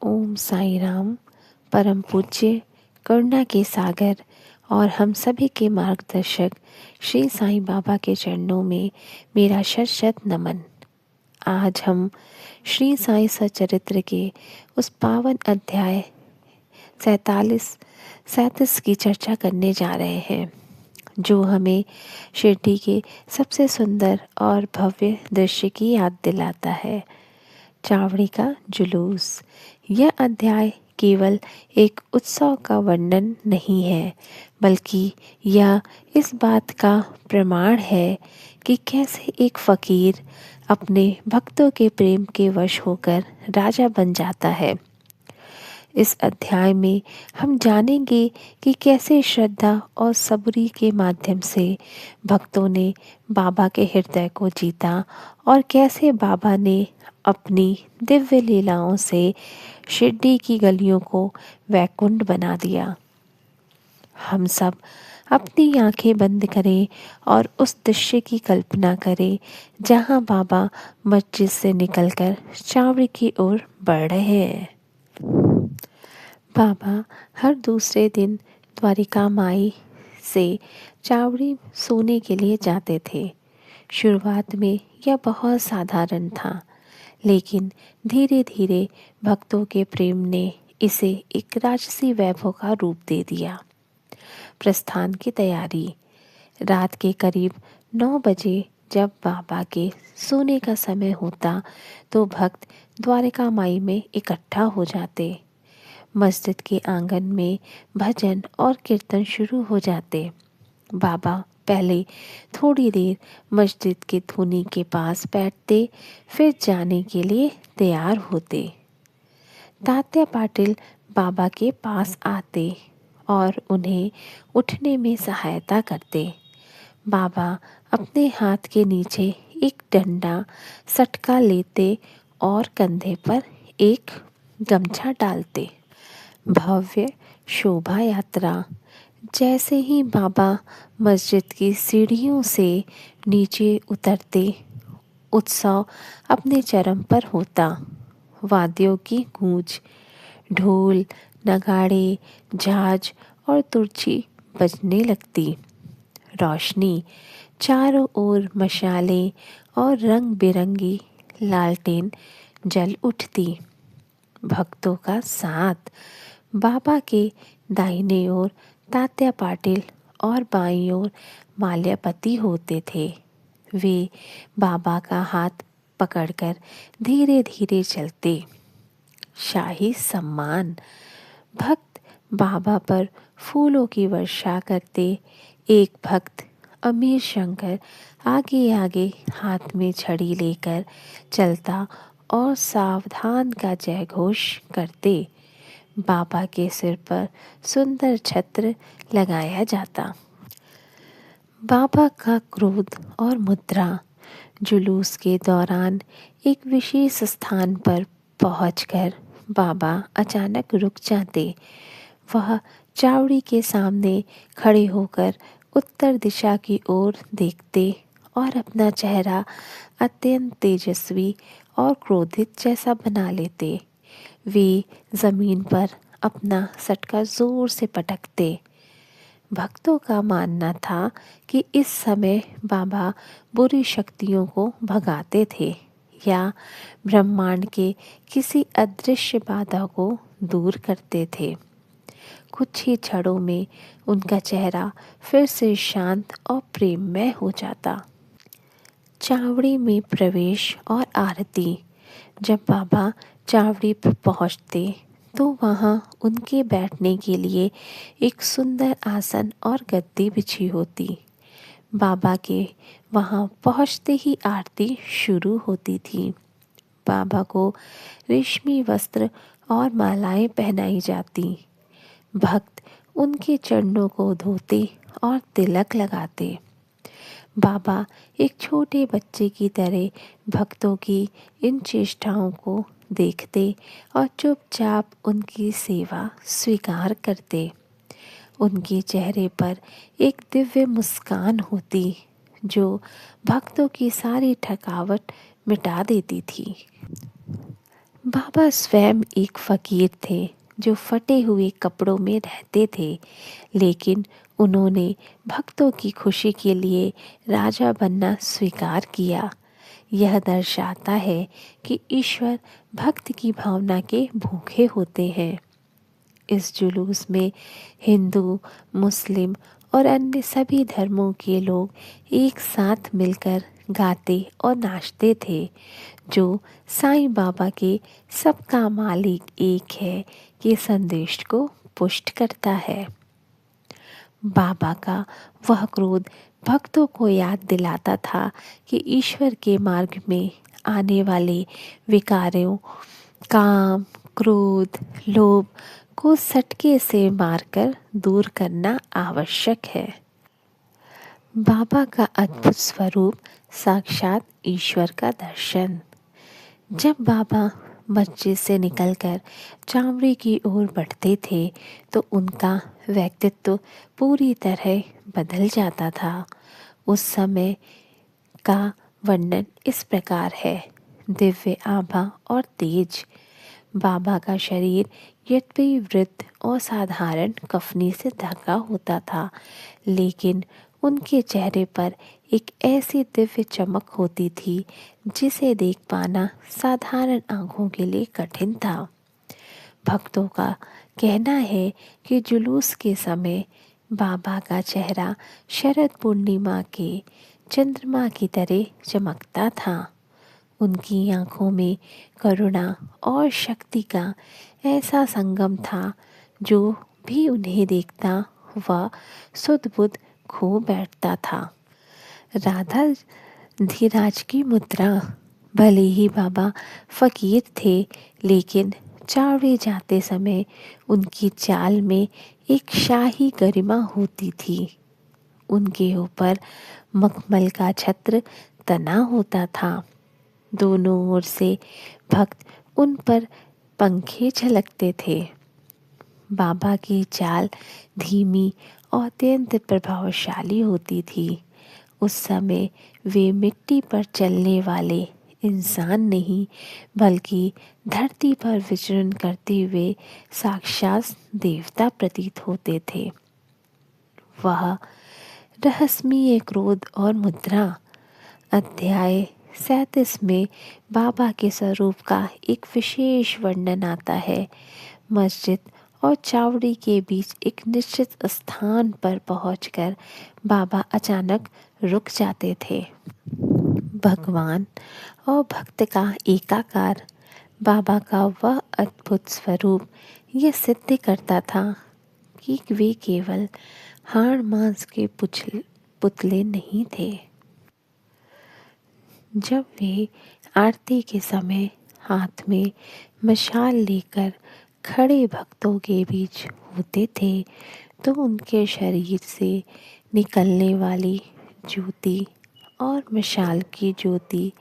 ओम साई राम। परम पूज्य, करुणा के सागर और हम सभी के मार्गदर्शक श्री साईं बाबा के चरणों में मेरा शत शत नमन। आज हम श्री साईं सचरित्र के उस पावन अध्याय 37 की चर्चा करने जा रहे हैं, जो हमें शिरडी के सबसे सुंदर और भव्य दृश्य की याद दिलाता है, चावड़ी का जुलूस। यह अध्याय केवल एक उत्सव का वर्णन नहीं है, बल्कि यह इस बात का प्रमाण है कि कैसे एक फकीर अपने भक्तों के प्रेम के वश होकर राजा बन जाता है। इस अध्याय में हम जानेंगे कि कैसे श्रद्धा और सबरी के माध्यम से भक्तों ने बाबा के हृदय को जीता और कैसे बाबा ने अपनी दिव्य लीलाओं से शिरडी की गलियों को वैकुंठ बना दिया। हम सब अपनी आंखें बंद करें और उस दृश्य की कल्पना करें जहां बाबा मस्जिद से निकलकर चावड़ी की ओर बढ़ रहे हैं। बाबा हर दूसरे दिन द्वारिका माई से चावड़ी सोने के लिए जाते थे। शुरुआत में यह बहुत साधारण था, लेकिन धीरे धीरे भक्तों के प्रेम ने इसे एक राजसी वैभव का रूप दे दिया। प्रस्थान की तैयारी। रात के करीब 9 बजे जब बाबा के सोने का समय होता तो भक्त द्वारिका माई में इकट्ठा हो जाते। मस्जिद के आंगन में भजन और कीर्तन शुरू हो जाते। बाबा पहले थोड़ी देर मस्जिद के धूनी के पास बैठते, फिर जाने के लिए तैयार होते। तात्या पाटिल बाबा के पास आते और उन्हें उठने में सहायता करते। बाबा अपने हाथ के नीचे एक डंडा सटका लेते और कंधे पर एक गमछा डालते। भव्य शोभा यात्रा। जैसे ही बाबा मस्जिद की सीढ़ियों से नीचे उतरते, उत्सव अपने चरम पर होता। वाद्यों की गूंज, ढोल, नगाड़े, झांझ और तुरछी बजने लगती। रोशनी, चारों ओर मशालें और रंग बिरंगी लालटेन जल उठती। भक्तों का साथ। बाबा के दाहिने ओर तात्या पाटिल और बाईं ओर माल्यापति होते थे। वे बाबा का हाथ पकड़कर धीरे धीरे चलते। शाही सम्मान। भक्त बाबा पर फूलों की वर्षा करते। एक भक्त अमीर शंकर आगे आगे हाथ में छड़ी लेकर चलता और सावधान का जय घोष करते। बाबा के सिर पर सुंदर छत्र लगाया जाता। बाबा का क्रोध और मुद्रा। जुलूस के दौरान एक विशेष स्थान पर पहुंचकर बाबा अचानक रुक जाते। वह चावड़ी के सामने खड़े होकर उत्तर दिशा की ओर देखते और अपना चेहरा अत्यंत तेजस्वी और क्रोधित जैसा बना लेते। वे जमीन पर अपना सटका जोर से पटकते। भक्तों का मानना था कि इस समय बाबा बुरी शक्तियों को भगाते थे या ब्रह्मांड के किसी अदृश्य बाधा को दूर करते थे। कुछ ही क्षणों में उनका चेहरा फिर से शांत और प्रेममय हो जाता। चावड़ी में प्रवेश और आरती। जब बाबा चावड़ी पर पहुंचते तो वहां उनके बैठने के लिए एक सुंदर आसन और गद्दी बिछी होती। बाबा के वहां पहुंचते ही आरती शुरू होती थी। बाबा को रेशमी वस्त्र और मालाएं पहनाई जाती। भक्त उनके चरणों को धोते और तिलक लगाते। बाबा एक छोटे बच्चे की तरह भक्तों की इन चेष्टाओं को देखते और चुपचाप उनकी सेवा स्वीकार करते। उनके चेहरे पर एक दिव्य मुस्कान होती जो भक्तों की सारी थकावट मिटा देती थी। बाबा स्वयं एक फकीर थे जो फटे हुए कपड़ों में रहते थे, लेकिन उन्होंने भक्तों की खुशी के लिए राजा बनना स्वीकार किया। यह दर्शाता है कि ईश्वर भक्त की भावना के भूखे होते हैं। इस जुलूस में हिंदू, मुस्लिम और अन्य सभी धर्मों के लोग एक साथ मिलकर गाते और नाचते थे, जो साईं बाबा के सबका मालिक एक है के संदेश को पुष्ट करता है। बाबा का वह क्रोध भक्तों को याद दिलाता था कि ईश्वर के मार्ग में आने वाले विकारों, काम, क्रोध, लोभ को सटके से मारकर दूर करना आवश्यक है। बाबा का अद्भुत स्वरूप साक्षात ईश्वर का दर्शन। जब बाबा मस्जिद से निकलकर चावड़ी की ओर बढ़ते थे तो उनका व्यक्तित्व पूरी तरह बदल जाता था। उस समय का वर्णन इस प्रकार है। दिव्य आभा और तेज। बाबा का शरीर यद्यपि वृद्ध और साधारण कफनी से ढका होता था, लेकिन उनके चेहरे पर एक ऐसी दिव्य चमक होती थी जिसे देख पाना साधारण आंखों के लिए कठिन था। भक्तों का कहना है कि जुलूस के समय बाबा का चेहरा शरद पूर्णिमा के चंद्रमा की तरह चमकता था। उनकी आंखों में करुणा और शक्ति का ऐसा संगम था, जो भी उन्हें देखता वह सुध बुध खो बैठता था। राधा धीराज की मुद्रा। भले ही बाबा फकीर थे, लेकिन चावड़ी जाते समय उनकी चाल में एक शाही गरिमा होती थी। उनके ऊपर मखमल का छत्र तना होता था। दोनों ओर से भक्त उन पर पंखे झलकते थे। बाबा की चाल धीमी और अत्यंत प्रभावशाली होती थी। उस समय वे मिट्टी पर चलने वाले इंसान नहीं, बल्कि धरती पर विचरण करते हुए साक्षात देवता प्रतीत होते थे। वह रहस्यमय क्रोध और मुद्रा। अध्याय 37 में बाबा के स्वरूप का एक विशेष वर्णन आता है। मस्जिद और चावड़ी के बीच एक निश्चित स्थान पर पहुंचकर बाबा अचानक रुक जाते थे। भगवान और भक्त का एकाकार। बाबा का वह अद्भुत स्वरूप यह सिद्ध करता था कि वे केवल हाड़ मांस के पुतले नहीं थे। जब वे आरती के समय हाथ में मशाल लेकर खड़े भक्तों के बीच होते थे तो उनके शरीर से निकलने वाली ज्योति और मशाल की ज्योति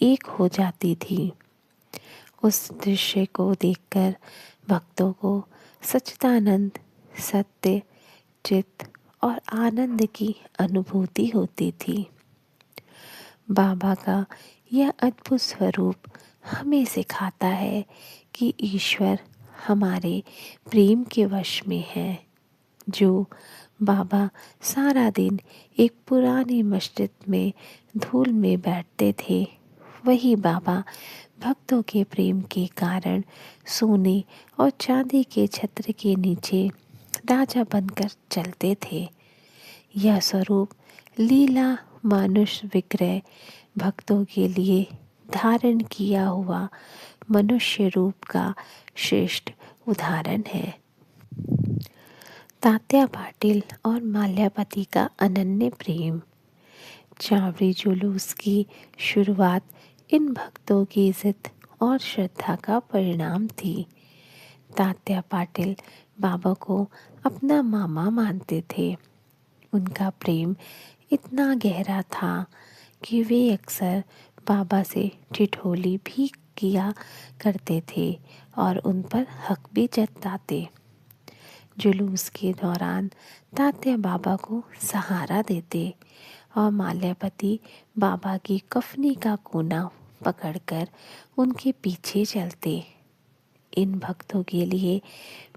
एक हो जाती थी। उस दृश्य को देखकर भक्तों को सच्चिदानंद, सत्य, चित्त और आनंद की अनुभूति होती थी। बाबा का यह अद्भुत स्वरूप हमें सिखाता है कि ईश्वर हमारे प्रेम के वश में है। जो बाबा सारा दिन एक पुरानी मस्जिद में धूल में बैठते थे, वही बाबा भक्तों के प्रेम के कारण सोने और चांदी के छत्र के नीचे राजा बनकर चलते थे। यह स्वरूप लीला मानुष विग्रह भक्तों के लिए धारण किया हुआ मनुष्य रूप का श्रेष्ठ उदाहरण है। तात्या पाटिल और माल्यापति का अनन्य प्रेम। चावड़ी जुलूस की शुरुआत इन भक्तों की जिद और श्रद्धा का परिणाम थी। तात्या पाटिल बाबा को अपना मामा मानते थे। उनका प्रेम इतना गहरा था कि वे अक्सर बाबा से ठिठोली भी किया करते थे और उन पर हक भी जताते। जुलूस के दौरान तात्या बाबा को सहारा देते और माल्यापति बाबा की कफनी का कोना पकड़कर उनके पीछे चलते। इन भक्तों के लिए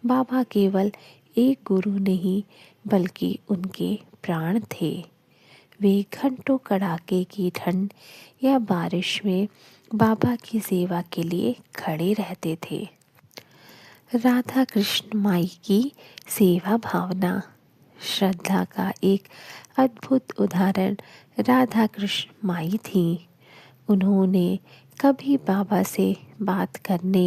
बाबा केवल एक गुरु नहीं बल्कि उनके प्राण थे। वे घंटों कड़ाके की ठंड या बारिश में बाबा की सेवा के लिए खड़े रहते थे। राधा कृष्ण माई की सेवा भावना। श्रद्धा का एक अद्भुत उदाहरण राधा कृष्ण माई थी। उन्होंने कभी बाबा से बात करने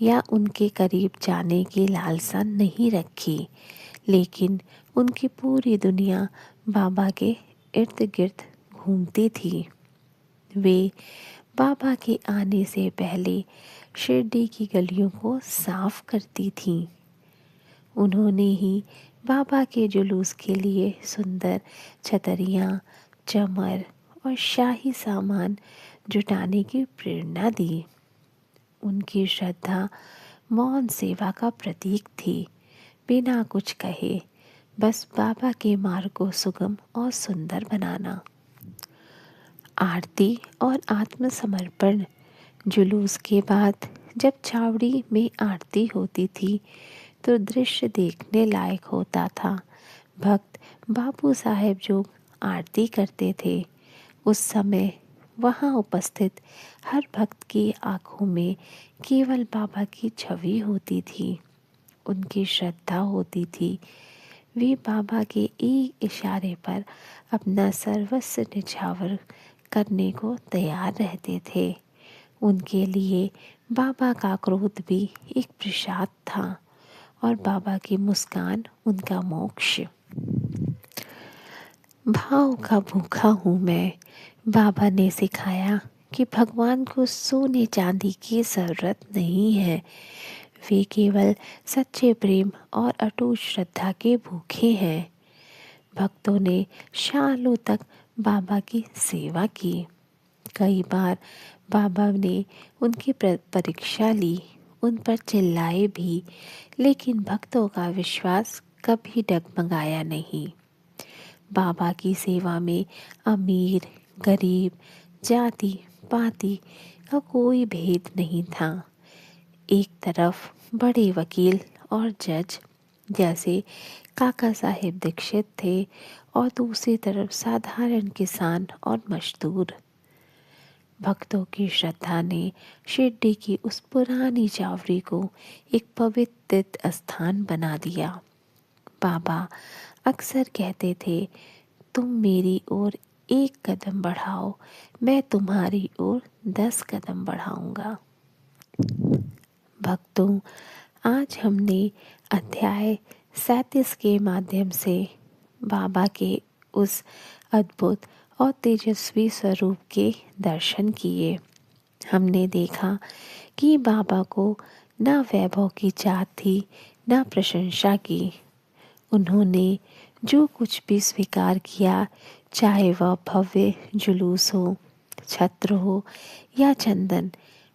या उनके करीब जाने की लालसा नहीं रखी, लेकिन उनकी पूरी दुनिया बाबा के इर्द गिर्द घूमती थी। वे बाबा के आने से पहले शिरडी की गलियों को साफ करती थीं। उन्होंने ही बाबा के जुलूस के लिए सुंदर छतरियाँ, चमर और शाही सामान जुटाने की प्रेरणा दी। उनकी श्रद्धा मौन सेवा का प्रतीक थी। बिना कुछ कहे बस बाबा के मार्ग को सुगम और सुंदर बनाना। आरती और आत्मसमर्पण। जुलूस के बाद जब छावड़ी में आरती होती थी तो दृश्य देखने लायक होता था। भक्त बाबू साहेब जो आरती करते थे, उस समय वहाँ उपस्थित हर भक्त की आंखों में केवल बाबा की छवि होती थी, उनकी श्रद्धा होती थी। वे बाबा के एक इशारे पर अपना सर्वस्व निछावर करने को तैयार रहते थे। उनके लिए बाबा का क्रोध भी एक प्रसाद था और बाबा की मुस्कान उनका मोक्ष। भाव का भूखा हूँ मैं। बाबा ने सिखाया कि भगवान को सोने चांदी की ज़रूरत नहीं है। वे केवल सच्चे प्रेम और अटूट श्रद्धा के भूखे हैं। भक्तों ने सालों तक बाबा की सेवा की। कई बार बाबा ने उनकी परीक्षा ली, उन पर चिल्लाए भी, लेकिन भक्तों का विश्वास कभी डगमगाया नहीं। बाबा की सेवा में अमीर, गरीब, जाति पाति का कोई भेद नहीं था। एक तरफ बड़े वकील और जज जैसे काका साहेब दीक्षित थे और दूसरी तरफ साधारण किसान और मजदूर। भक्तों की श्रद्धा ने शिरडी की उस पुरानी चावड़ी को एक पवित्र स्थान बना दिया। बाबा अक्सर कहते थे, तुम मेरी ओर एक कदम बढ़ाओ, मैं तुम्हारी ओर 10 कदम बढ़ाऊंगा। भक्तों, आज हमने अध्याय 37 के माध्यम से बाबा के उस अद्भुत और तेजस्वी स्वरूप के दर्शन किए। हमने देखा कि बाबा को न वैभव की चाह थी, न प्रशंसा की। उन्होंने जो कुछ भी स्वीकार किया, चाहे वह भव्य जुलूस हो, छत्र हो या चंदन,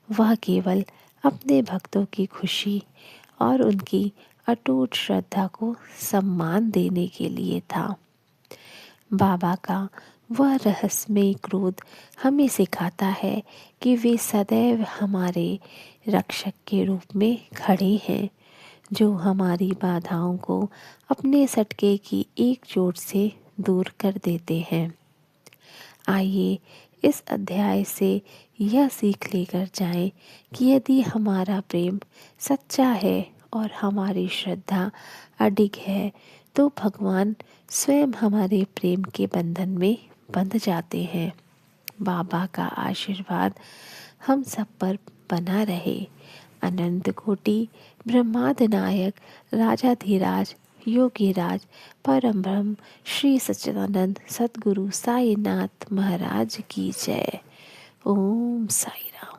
वह केवल अपने भक्तों की खुशी और उनकी अटूट श्रद्धा को सम्मान देने के लिए था। बाबा का वह रहस्यमय क्रोध हमें सिखाता है कि वे सदैव हमारे रक्षक के रूप में खड़े हैं, जो हमारी बाधाओं को अपने सटके की एकजुट से दूर कर देते हैं। आइए इस अध्याय से यह सीख लेकर जाएं कि यदि हमारा प्रेम सच्चा है और हमारी श्रद्धा अडिग है, तो भगवान स्वयं हमारे प्रेम के बंधन में बंध जाते हैं। बाबा का आशीर्वाद हम सब पर बना रहे। अनंत कोटि ब्रह्मांड नायक राजाधिराज योगीराज परम ब्रह्म श्री सच्चिदानंद सद्गुरु साईनाथ महाराज की जय। ओम साई राम।